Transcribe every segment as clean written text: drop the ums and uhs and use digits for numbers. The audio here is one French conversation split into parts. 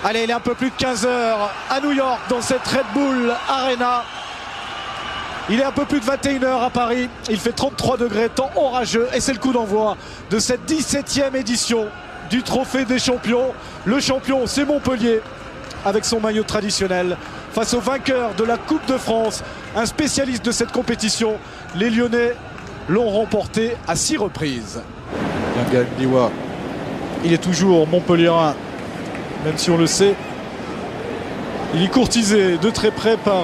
Allez, il est un peu plus de 15 h à New York dans cette Red Bull Arena. Il est un peu plus de 21 h à Paris. Il fait 33 degrés, temps orageux. Et c'est le coup d'envoi de cette 17e édition du Trophée des Champions. Le champion, c'est Montpellier, avec son maillot traditionnel. Face au vainqueur de la Coupe de France, un spécialiste de cette compétition, les Lyonnais l'ont remporté à 6 reprises. Yann Diwa, il est toujours montpelliérain, même si on le sait. Il est courtisé de très près par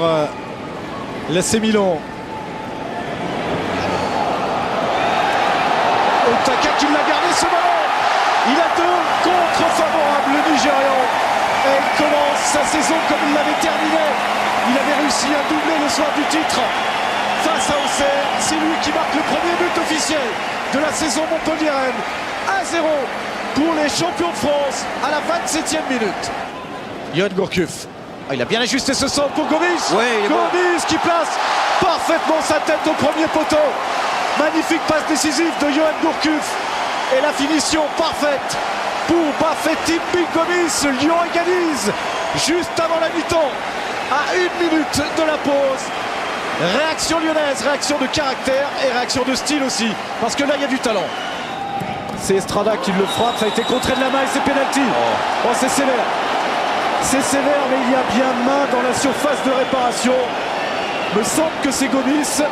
l'AC Milan. Otaka qui l'a gardé ce ballon. Il a 2 contre favorables, le Nigérian. Et il commence sa saison comme il l'avait terminé. Il avait réussi à doubler le soir du titre face à Auxerre. C'est lui qui marque le premier but officiel de la saison montpelliéraine. 1-0 pour les champions de France à la 27e minute. Yoann Gourcuff. Il a bien ajusté ce centre pour Gomis. Ouais, Gomis qui place parfaitement sa tête au premier poteau. Magnifique passe décisive de Yoann Gourcuff. Et la finition parfaite pour Bafétim Gomis. Lyon égalise juste avant la mi-temps, à 1 minute de la pause. Réaction lyonnaise, réaction de caractère et réaction de style aussi, parce que là il y a du talent. C'est Estrada qui le frappe, ça a été contré de la main et c'est pénalty. Oh, c'est sévère. C'est sévère, mais il y a bien main dans la surface de réparation. Me semble que c'est Gomis.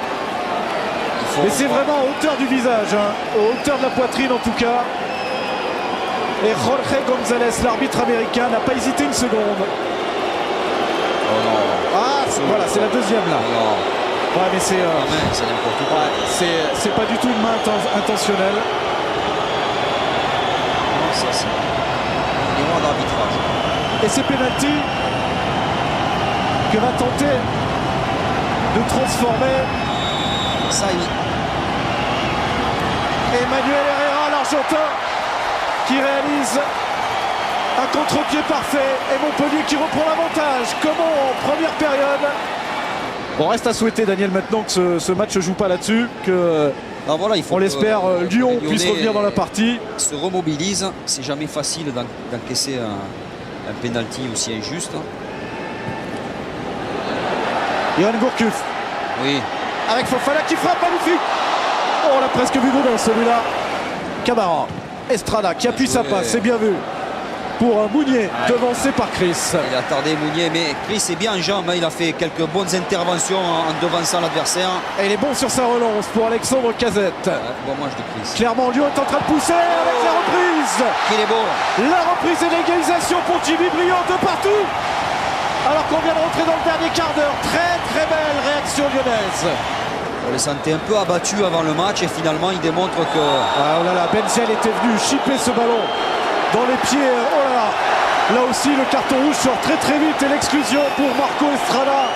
Mais c'est vraiment à hauteur du visage, hein, à hauteur de la poitrine en tout cas. Et Jorge González, l'arbitre américain, n'a pas hésité une seconde. Oh non. Ah, voilà, c'est la deuxième là. Non. Ouais, mais c'est C'est n'importe quoi. c'est pas du tout une main intentionnelle. Non, ça c'est une erreur d'arbitrage. Et c'est penalty que va tenter de transformer Ça y Emmanuel Herrera, l'Argentin, qui réalise un contre-pied parfait et Montpellier qui reprend l'avantage comme en première période. Bon, reste à souhaiter, Daniel, maintenant que ce match ne joue pas là-dessus, que Alors voilà, il faut on l'espère, Lyon les puisse Lyonnais revenir dans la partie. se remobilise. C'est jamais facile d'encaisser un penalty aussi injuste. Yoann Gourcuff Oui. avec Fofana qui frappe, magnifique. Oh, on l'a presque vu dedans celui-là. Camara, Estrada qui appuie sa passe, c'est bien vu. Pour Mounier, devancé par Chris. Il a tardé Mounier, mais Chris est bien en jambes. Il a fait quelques bonnes interventions en devançant l'adversaire. Et il est bon sur sa relance pour Alexandre Cazette. Bon match de Chris. Clairement, Lyon est en train de pousser avec la reprise. Il est beau. La reprise et l'égalisation pour Jimmy Briand de partout. Alors qu'on vient de rentrer dans le dernier quart d'heure. Très belle réaction lyonnaise. On les sentait un peu abattus avant le match et finalement il démontre que... Ah, oh là là, Benziel était venu chipper ce ballon dans les pieds. Oh là là. Là aussi, le carton rouge sort très vite et l'exclusion pour Marco Estrada.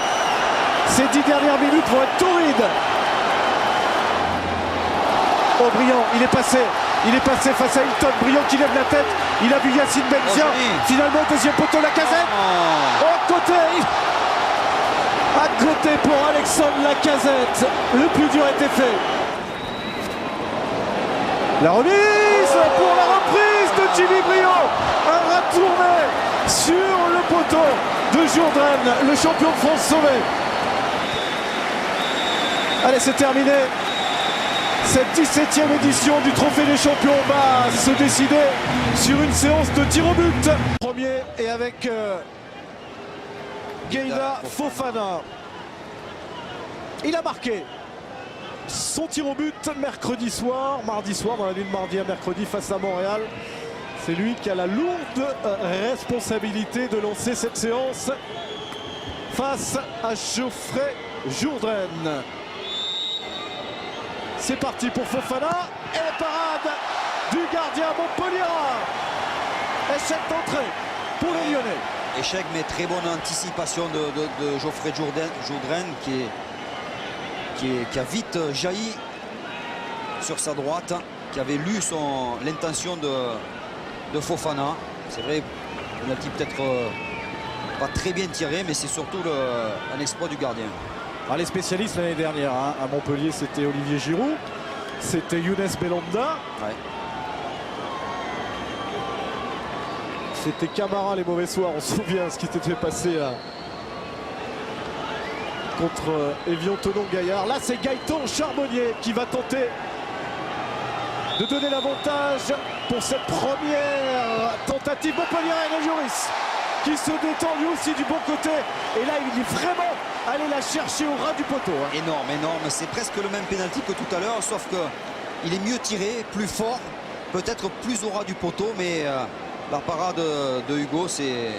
Ces 10 dernières minutes vont être torrides. Oh, Briand, il est passé face à Hilton. Briand qui lève la tête. Il a vu Yacine Benzia. Finalement, deuxième poteau, Lacazette. À côté pour Alexandre Lacazette. Le plus dur était fait. La remise pour la reprise de Jimmy Briand. Un retourné sur le poteau de Jourdain, le champion de France sauvé. Allez, c'est terminé. Cette 17e édition du Trophée des Champions va se décider sur une séance de tir au but. Premier et avec Gueïda Fofana. Il a marqué son tir au but mardi soir, dans la nuit de mardi à mercredi face à Montréal. C'est lui qui a la lourde responsabilité de lancer cette séance face à Geoffrey Jourdain. C'est parti pour Fofana et la parade du gardien Montpellier. Échec d'entrée pour les Lyonnais. Échec, mais très bonne anticipation de Geoffrey Jourdain qui a vite jailli sur sa droite, qui avait lu l'intention de Fofana. C'est vrai, il a dit peut-être pas très bien tiré, mais c'est surtout un exploit du gardien. Les spécialistes l'année dernière à Montpellier, c'était Olivier Giroud. C'était Younes Belhanda. Ouais. C'était Camara les mauvais soirs, on se souvient ce qui s'était passé contre Evian Thonon-Gaillard. Là c'est Gaëtan Charbonnier qui va tenter de donner l'avantage pour cette première tentative. Montpellier et Lloris qui se détend lui aussi du bon côté. Et là il est vraiment allé la chercher au ras du poteau. Énorme, énorme. C'est presque le même pénalty que tout à l'heure, sauf qu'il est mieux tiré, plus fort, peut-être plus au ras du poteau, mais la parade de Hugo, c'est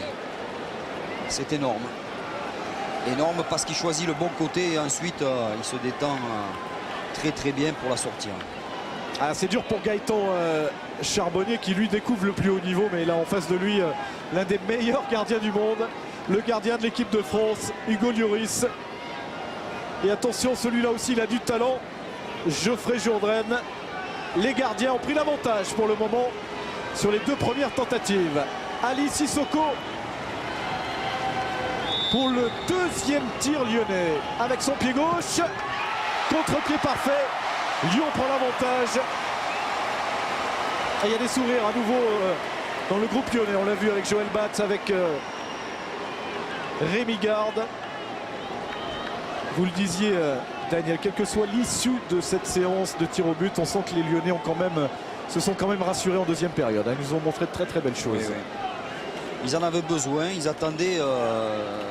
énorme. Énorme parce qu'il choisit le bon côté et ensuite il se détend très très bien pour la sortir. Ah, c'est dur pour Gaëtan Charbonnier qui lui découvre le plus haut niveau, mais là en face de lui l'un des meilleurs gardiens du monde, le gardien de l'équipe de France, Hugo Lloris. Et attention, celui-là aussi il a du talent, Geoffrey Jourdain. Les gardiens ont pris l'avantage pour le moment sur les deux premières tentatives. Ali Sissoko pour le deuxième tir lyonnais avec son pied gauche. Contre-pied parfait. Lyon prend l'avantage. Et il y a des sourires à nouveau dans le groupe lyonnais. On l'a vu avec Joël Batz, avec Rémi Garde. Vous le disiez, Daniel, quelle que soit l'issue de cette séance de tir au but, on sent que les Lyonnais ont se sont quand même rassurés en deuxième période. Ils nous ont montré de très très belles choses. Oui, oui. Ils en avaient besoin, ils attendaient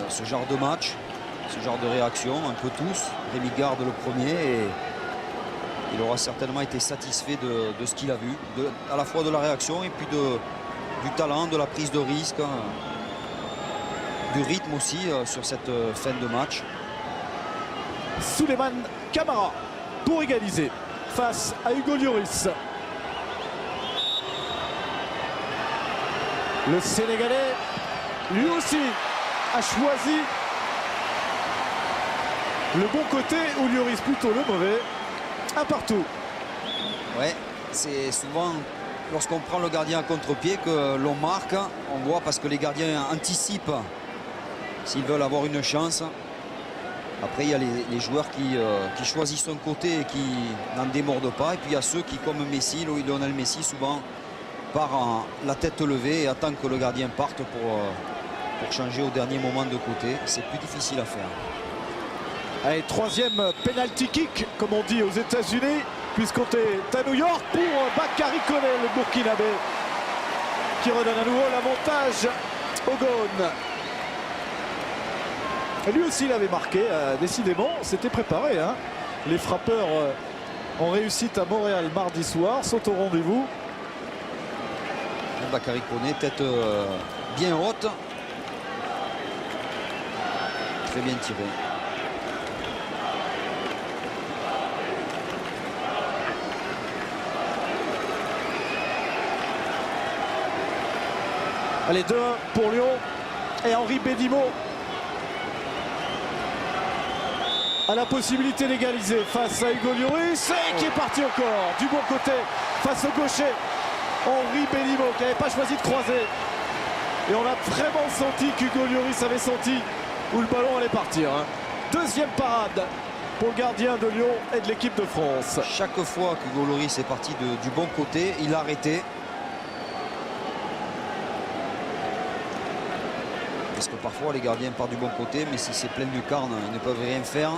ce genre de match, ce genre de réaction, un peu tous. Rémi Garde le premier, et il aura certainement été satisfait de ce qu'il a vu, à la fois de la réaction et puis du talent, de la prise de risque, du rythme aussi sur cette fin de match. Souleymane Camara pour égaliser face à Hugo Lloris. Le Sénégalais, lui aussi, a choisi le bon côté, ou Lloris plutôt le mauvais. Un partout. Ouais, c'est souvent lorsqu'on prend le gardien à contre-pied que l'on marque. On voit parce que les gardiens anticipent s'ils veulent avoir une chance. Après, il y a les joueurs qui choisissent un côté et qui n'en démordent pas. Et puis il y a ceux qui, comme Messi, Lionel Messi, souvent part la tête levée et attend que le gardien parte pour changer au dernier moment de côté. C'est plus difficile à faire. Allez, troisième penalty kick, comme on dit aux États-Unis, puisqu'on est à New York pour Bakary Koné, le Burkinabé, qui redonne à nouveau l'avantage au Gone. Lui aussi, il avait marqué, décidément, c'était préparé. Les frappeurs en réussite à Montréal mardi soir sont au rendez-vous. Bakary Koné, tête bien haute. Très bien tiré. Allez, 2-1 pour Lyon. Et Henri Bédimo a la possibilité d'égaliser face à Hugo Lloris, et qui est parti encore du bon côté face au gaucher Henri Bédimo, qui n'avait pas choisi de croiser. Et on a vraiment senti qu'Hugo Lloris avait senti où le ballon allait partir. Deuxième parade pour le gardien de Lyon et de l'équipe de France. Chaque fois qu'Hugo Lloris est parti du bon côté, il a arrêté. Parce que parfois les gardiens partent du bon côté, mais si c'est plein de lucarnes, ils ne peuvent rien faire.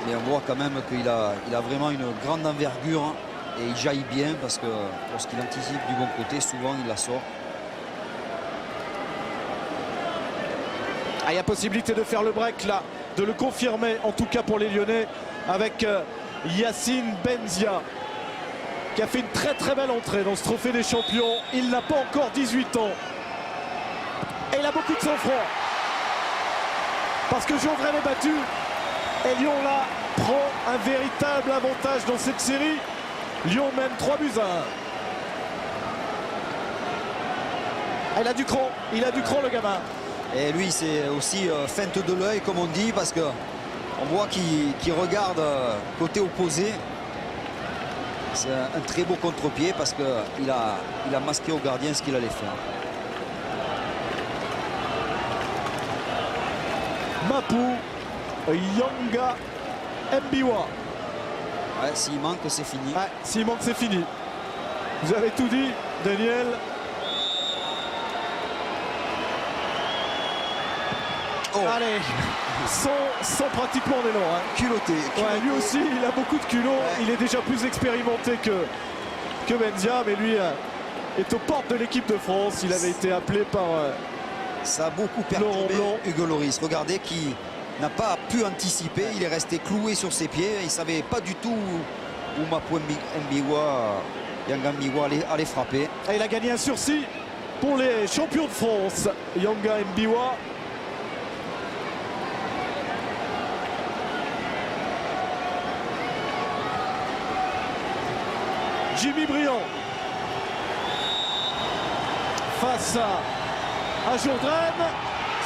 Mais on voit quand même qu'il a vraiment une grande envergure et il jaillit bien parce que lorsqu'il anticipe du bon côté, souvent il la sort. Il y a possibilité de faire le break là, de le confirmer en tout cas pour les Lyonnais avec Yacine Benzia, qui a fait une très très belle entrée dans ce trophée des champions. Il n'a pas encore 18 ans. Et il a beaucoup de sang-froid. Parce que Jourdain est battu. Et Lyon là prend un véritable avantage dans cette série. Lyon mène 3-1. Il a du cran le gamin. Et lui c'est aussi feinte de l'œil comme on dit, parce que on voit qu'il regarde côté opposé. C'est un très beau contre-pied parce qu'il a masqué au gardien ce qu'il allait faire. Mapou Yanga Mbiwa. Ouais, s'il manque, c'est fini. Ouais, s'il manque, c'est fini. Vous avez tout dit, Daniel. Oh. Allez, sans pratiquement en élan. Hein. Culotté. Ouais, lui aussi, il a beaucoup de culot. Ouais. Il est déjà plus expérimenté que Benzia, mais lui est aux portes de l'équipe de France. Il avait été appelé par ça a beaucoup perturbé Hugo Lloris. Regardez qui n'a pas pu anticiper. Il est resté cloué sur ses pieds. Il ne savait pas du tout où Mapou Yanga Mbiwa allait frapper. Et il a gagné un sursis pour les champions de France, Yanga Mbiwa. Jimmy Briand face à Jourdain,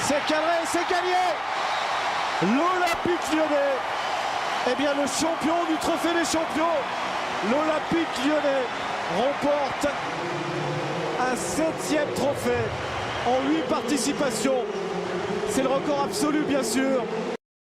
c'est cadré, c'est gagné. L'Olympique Lyonnais, eh bien le champion du trophée des champions, l'Olympique Lyonnais remporte un 7e trophée en 8 participations. C'est le record absolu bien sûr